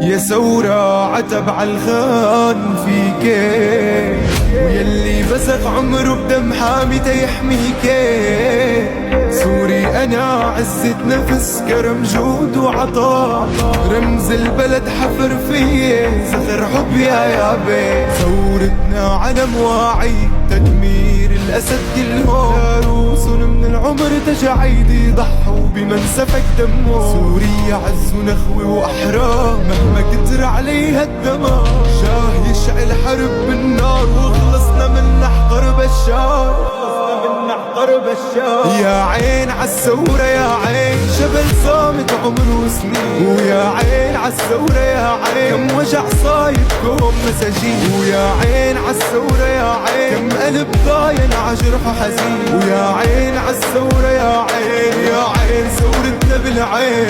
يا ثورة عتب عالخان فيكي، ويلي بزق عمره بدم حامي تيحميكي. سوري أنا عزة نفس كرم جود وعطاء، رمز البلد حفر فيه زخر حب يا يابي. ثورتنا علم واعي تدمير الأسد كلهم، داروسن من العمر تجعيد يضحوا بمن سفك دمه. سوريا عز ونخوة وأحرار مهما كتر عليها الدمار، شاه يشعل حرب بالنار وخلصنا من نحقر بشار. يا عين عالثورة يا عين، جبل صامت عمره سنين. ويا عين عالثورة يا عين، كم وجع صايد كوم مساجين. ويا عين عالثورة يا عين، كم قلب ضاين عجرح حزين. ويا عين عالثورة يا عين، يا عين ثورتنا بالعين.